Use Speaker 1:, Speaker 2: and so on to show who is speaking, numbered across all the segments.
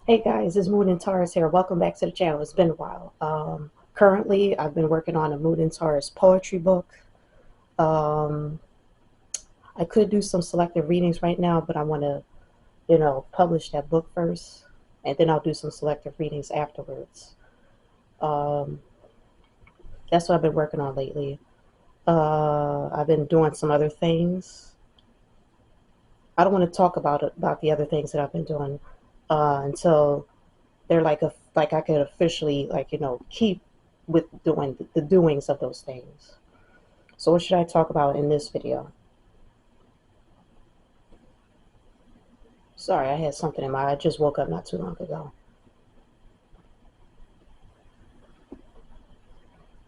Speaker 1: Hey guys, it's Moon and Taurus here. Welcome back to the channel. It's been a while. Currently, I've been working on a Moon and Taurus poetry book. Um, I could do some selective readings right now, but I want to, publish that book first, and then I'll do some selective readings afterwards. Um, that's what I've been working on lately. I've been doing some other things. I don't want to talk about the other things that I've been doing until they're like I could officially keep with doing the doings of those things. So what should I talk about in this video? Sorry, I had something in my I just woke up not too long ago.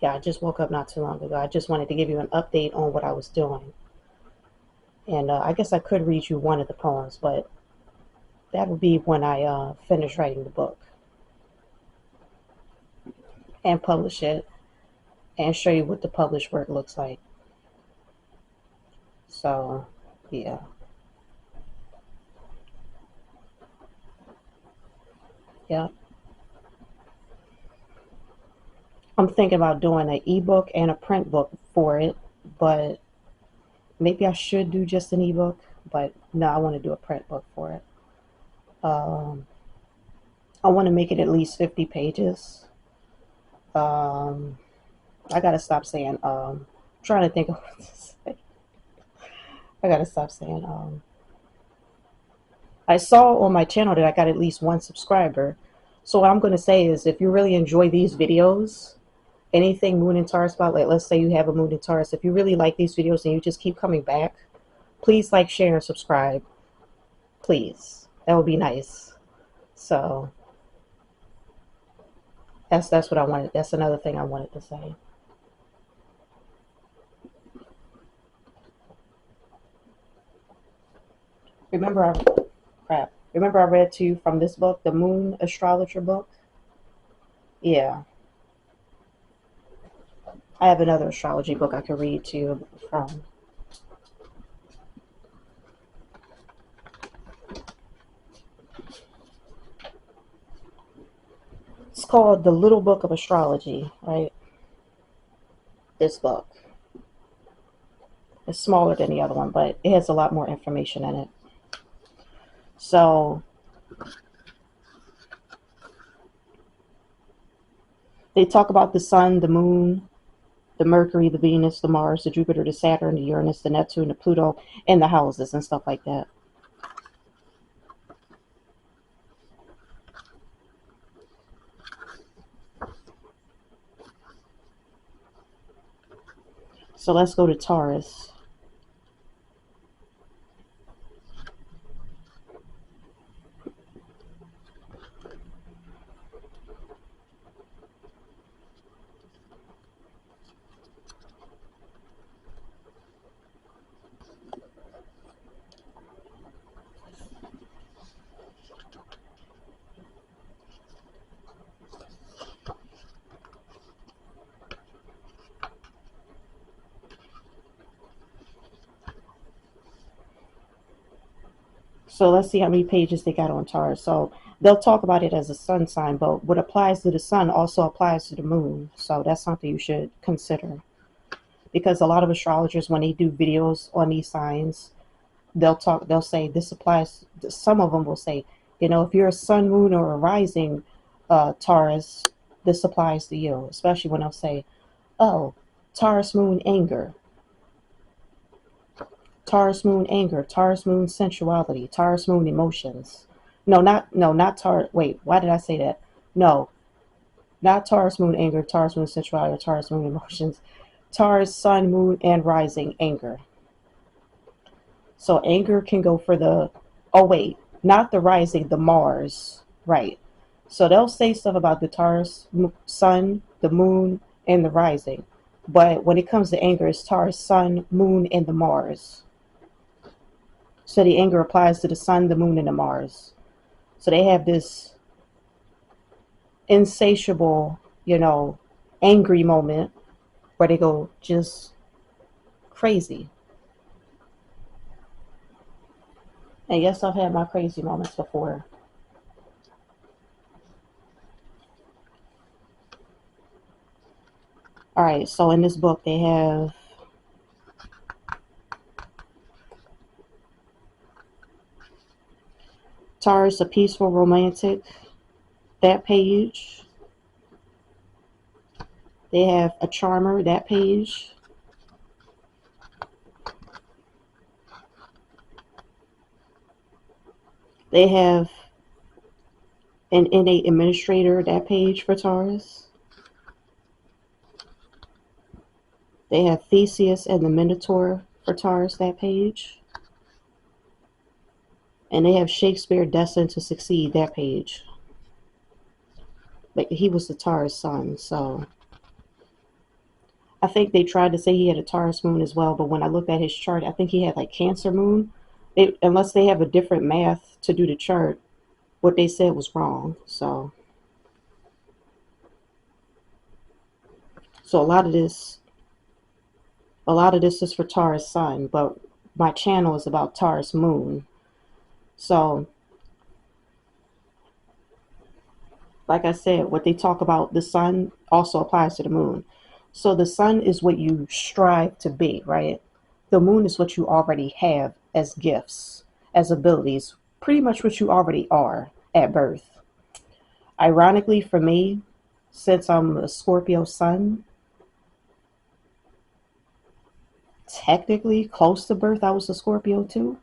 Speaker 1: Yeah, I just woke up not too long ago. I just wanted to give you an update on what I was doing. And I guess I could read you one of the poems, but that would be when I finish writing the book and publish it and show you what the published work looks like. So, yeah. Yeah. I'm thinking about doing an ebook and a print book for it, but maybe I should do just an ebook. But no, I want to do a print book for it. Um, I want to make it at least 50 pages. Um, I gotta stop saying. Trying to think of what to say. I gotta stop saying. I saw on my channel that I got at least one subscriber. So what I'm gonna say is, if you really enjoy these videos, anything Moon and Taurus about, like let's say you have a Moon and Taurus, if you really like these videos and you just keep coming back, please like, share, and subscribe. Please, that would be nice. So that's what I wanted. That's another thing I wanted to say. Remember, Remember I read to you from this book, the Moon Astrologer book. Yeah, I have another astrology book I could read to you from. It's called The Little Book of Astrology, right? This book. It's smaller than the other one, but it has a lot more information in it. So they talk about the sun, the moon, the Mercury, the Venus, the Mars, the Jupiter, the Saturn, the Uranus, the Neptune, the Pluto, and the houses and stuff like that. So let's go to Taurus. So let's see how many pages they got on Taurus. So they'll talk about it as a sun sign, but what applies to the sun also applies to the moon. So that's something you should consider. Because a lot of astrologers, when they do videos on these signs, they'll say this applies. Some of them will say, if you're a sun, moon, or a rising Taurus, this applies to you. Especially when they'll say, oh, Taurus moon anger, Taurus moon anger, Taurus moon sensuality, Taurus moon emotions. No, not Taurus. Wait, why did I say that? No, not Taurus moon anger, Taurus moon sensuality, or Taurus moon emotions. Taurus sun, moon, and rising anger. So anger can go for the, oh wait, not the rising, the Mars, right? So they'll say stuff about the Taurus sun, the moon, and the rising. But when it comes to anger, it's Taurus sun, moon, and the Mars. So the anger applies to the sun, the moon, and the Mars. So they have this insatiable, angry moment where they go just crazy. And yes, I've had my crazy moments before. All right, so in this book, they have Taurus, a peaceful romantic, that page. They have a charmer, that page. They have an innate administrator, that page for Taurus. They have Theseus and the Minotaur for Taurus, that page. And they have Shakespeare destined to succeed, that page. But he was the Taurus sun, so I think they tried to say he had a Taurus moon as well, but when I looked at his chart, I think he had like Cancer moon. Unless they have a different math to do the chart, what they said was wrong. So a lot of this is for Taurus sun, but my channel is about Taurus moon. So like I said, what they talk about the sun also applies to the moon. So the sun is what you strive to be, right? The moon is what you already have as gifts, as abilities, pretty much what you already are at birth. Ironically, for me, since I'm a Scorpio sun, technically close to birth, I was a Scorpio too.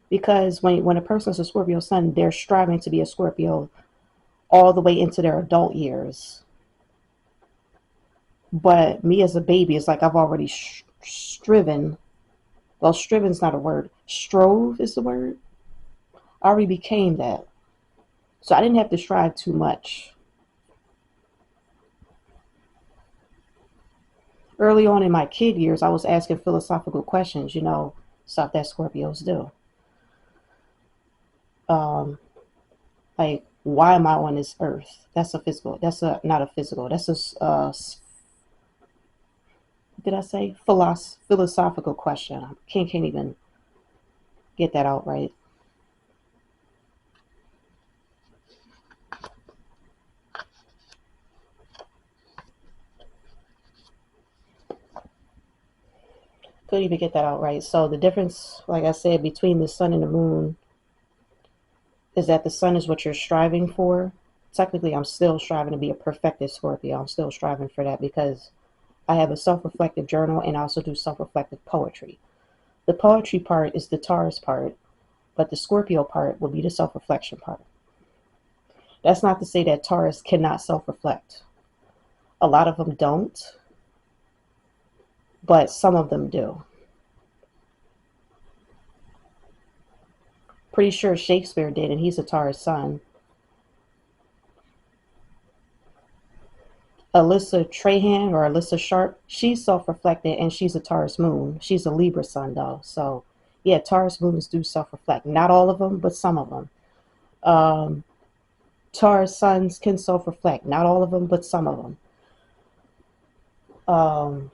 Speaker 1: Because when a person's a Scorpio sun, they're striving to be a Scorpio all the way into their adult years. But me as a baby, it's like I've already striven. Well, striven's not a word. Strove is the word. I already became that. So I didn't have to strive too much. Early on in my kid years, I was asking philosophical questions, stuff that Scorpios do. Um, like, why am I on this earth? That's a physical. That's a not a physical. That's a did I say philosophical question? I can't even get that out right. Couldn't even get that out right. So the difference, like I said, between the sun and the moon is that the sun is what you're striving for. Technically, I'm still striving to be a perfected Scorpio. I'm still striving for that because I have a self-reflective journal and I also do self-reflective poetry. The poetry part is the Taurus part, but the Scorpio part will be the self-reflection part. That's not to say that Taurus cannot self-reflect. A lot of them don't, but some of them do. Pretty sure Shakespeare did, and he's a Taurus sun. Alyssa Trahan or Alyssa Sharp, she's self-reflected and she's a Taurus moon. She's a Libra sun though. So yeah, Taurus moons do self-reflect. Not all of them, but some of them. Um, Taurus suns can self-reflect. Not all of them, but some of them. Um,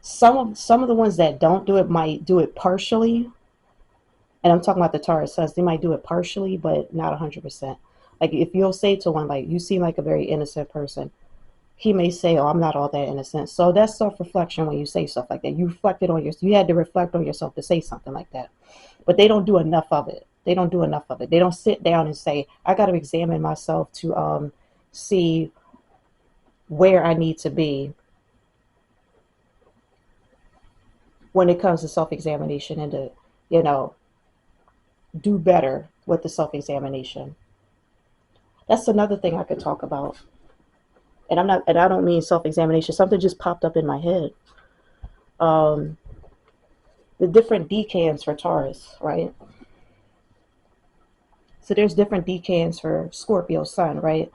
Speaker 1: some of the ones that don't do it might do it partially, and I'm talking about the Taurus suns. They might do it partially, but not 100%. Like if you'll say to one, like, you seem like a very innocent person, he may say, "Oh, I'm not all that innocent." So that's self-reflection when you say stuff like that. You had to reflect on yourself to say something like that. But they don't do enough of it. They don't do enough of it. They don't sit down and say, "I got to examine myself to see where I need to be when it comes to self-examination and to, you know, do better with the self-examination." That's another thing I could talk about. And I don't mean self-examination. Something just popped up in my head. Um, the different decans for Taurus, right? So there's different decans for Scorpio sun, right?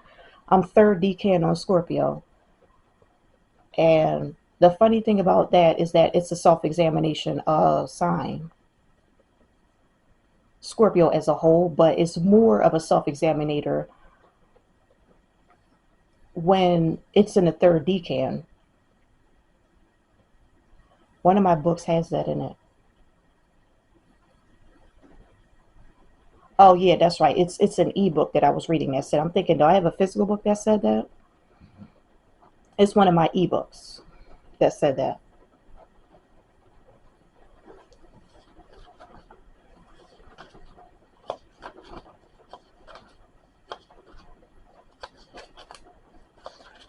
Speaker 1: I'm third decan on Scorpio. And the funny thing about that is that it's a self-examination sign, Scorpio as a whole, but it's more of a self-examinator when it's in the third decan. One of my books has that in it. Oh yeah, that's right. It's an ebook that I was reading that said. I'm thinking, do I have a physical book that said that? It's one of my ebooks that said that.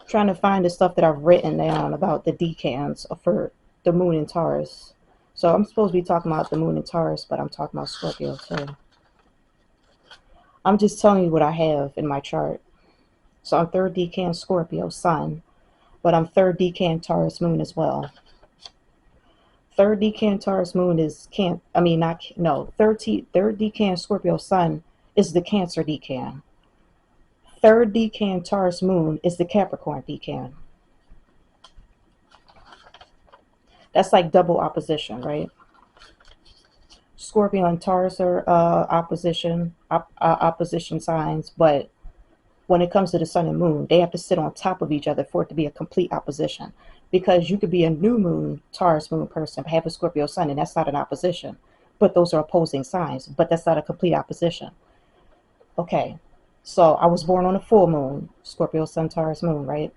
Speaker 1: Trying to find the stuff that I've written down about the decans for the moon in Taurus. So I'm supposed to be talking about the moon in Taurus, but I'm talking about Scorpio too. I'm just telling you what I have in my chart. So I'm third decan Scorpio Sun, but I'm third decan Taurus Moon as well. Third decan Taurus Moon is can't. I mean not no. Third decan Scorpio Sun is the Cancer decan. Third decan Taurus Moon is the Capricorn decan. That's like double opposition, right? Scorpio and Taurus are opposition signs, but when it comes to the sun and moon, they have to sit on top of each other for it to be a complete opposition. Because you could be a new moon, Taurus moon person, have a Scorpio sun, and that's not an opposition. But those are opposing signs, but that's not a complete opposition. Okay, so I was born on a full moon, Scorpio sun, Taurus moon, right?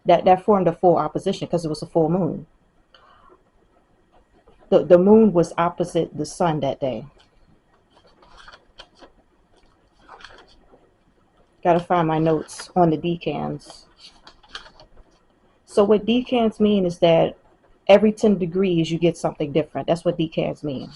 Speaker 1: That formed a full opposition because it was a full moon. The moon was opposite the sun that day. Got to find my notes on the decans. So what decans mean is that every 10 degrees you get something different. That's what decans mean.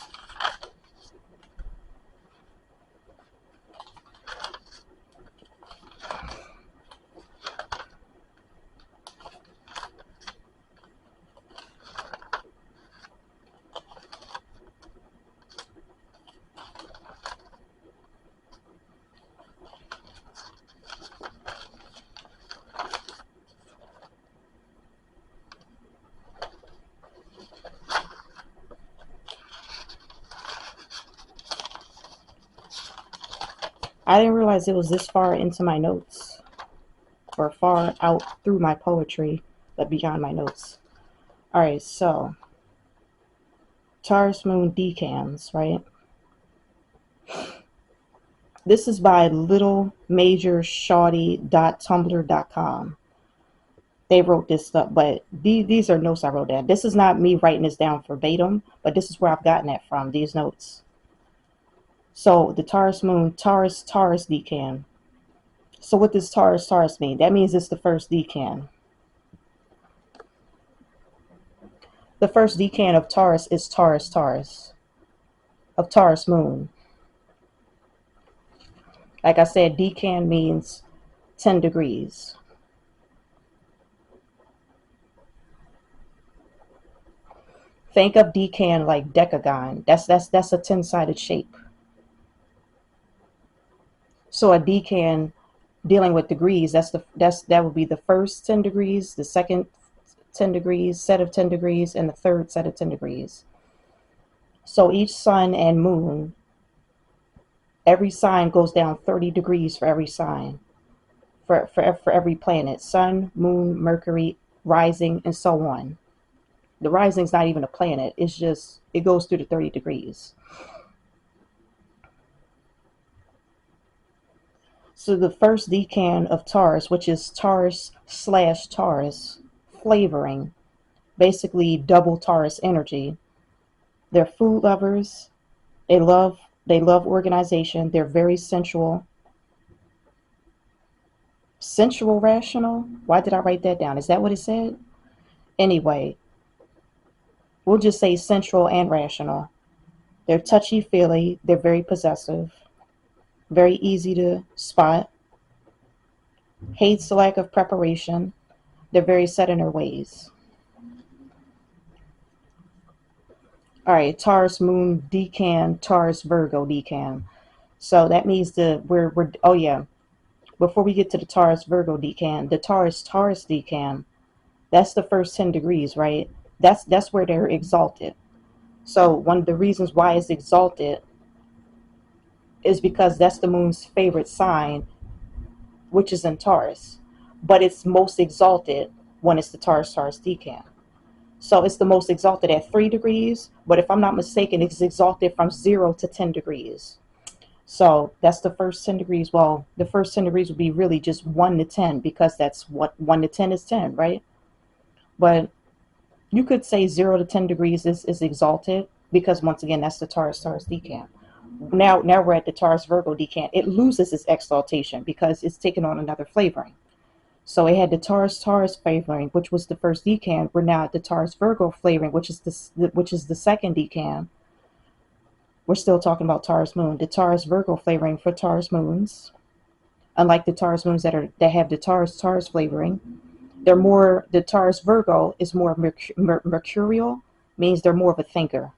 Speaker 1: I didn't realize it was this far into my notes or far out through my poetry, but beyond my notes. All right, so Taurus Moon decans, right? This is by littlemajorshawty.tumblr.com. They wrote this stuff, but these are notes I wrote down. This is not me writing this down verbatim, but this is where I've gotten that from, these notes. So the Taurus Moon, Taurus decan. So what does Taurus mean? That means it's the first decan. The first decan of Taurus is Taurus, of Taurus Moon. Like I said, decan means 10 degrees. Think of decan like decagon. That's a 10-sided shape. So a decan dealing with degrees, that would be the first 10 degrees, the second 10 degrees, set of 10 degrees, and the third set of 10 degrees. So each sun and moon, every sign goes down 30 degrees for every sign, for every planet, sun, moon, Mercury, rising, and so on. The rising's not even a planet, it's just, it goes through the 30 degrees. So the first decan of Taurus, which is Taurus/Taurus, flavoring, basically double Taurus energy. They're food lovers. They love organization. They're very sensual. Sensual rational? Why did I write that down? Is that what it said? Anyway, we'll just say sensual and rational. They're touchy feely. They're very possessive. Very easy to spot. Hates the lack of preparation. They're very set in their ways. All right, Taurus Moon decan, Taurus Virgo decan. So that means we're oh yeah. Before we get to the Taurus Virgo decan, the Taurus decan, that's the first 10 degrees, right? That's where they're exalted. So one of the reasons why it's exalted is because that's the moon's favorite sign, which is in Taurus. But it's most exalted when it's the Taurus decan. So it's the most exalted at 3 degrees, but if I'm not mistaken, it's exalted from 0 to 10 degrees. So that's the first 10 degrees. Well, the first 10 degrees would be really just 1 to 10, because that's what 1 to 10 is 10, right? But you could say 0 to 10 degrees is exalted, because once again, that's the Taurus decan. Now we're at the Taurus Virgo decan. It loses its exaltation because it's taken on another flavoring. So it had the Taurus flavoring, which was the first decan. We're now at the Taurus Virgo flavoring, which is the second decan. We're still talking about Taurus moon. The Taurus Virgo flavoring for Taurus moons, unlike the Taurus moons that have the Taurus flavoring, the Taurus Virgo is more mercurial, means they're more of a thinker.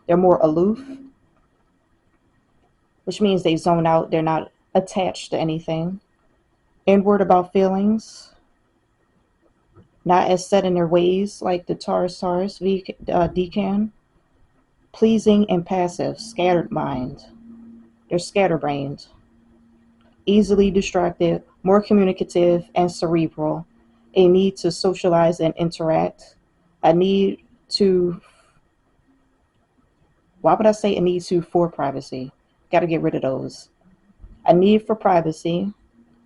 Speaker 1: They're more aloof, which means they zone out. They're not attached to anything. Inward about feelings, not as set in their ways like the Taurus decan. Pleasing and passive, scattered mind. They're scatterbrained, easily distracted, more communicative and cerebral, a need to socialize and interact, a need to, why would I say a need to for privacy? Got to get rid of those. A need for privacy,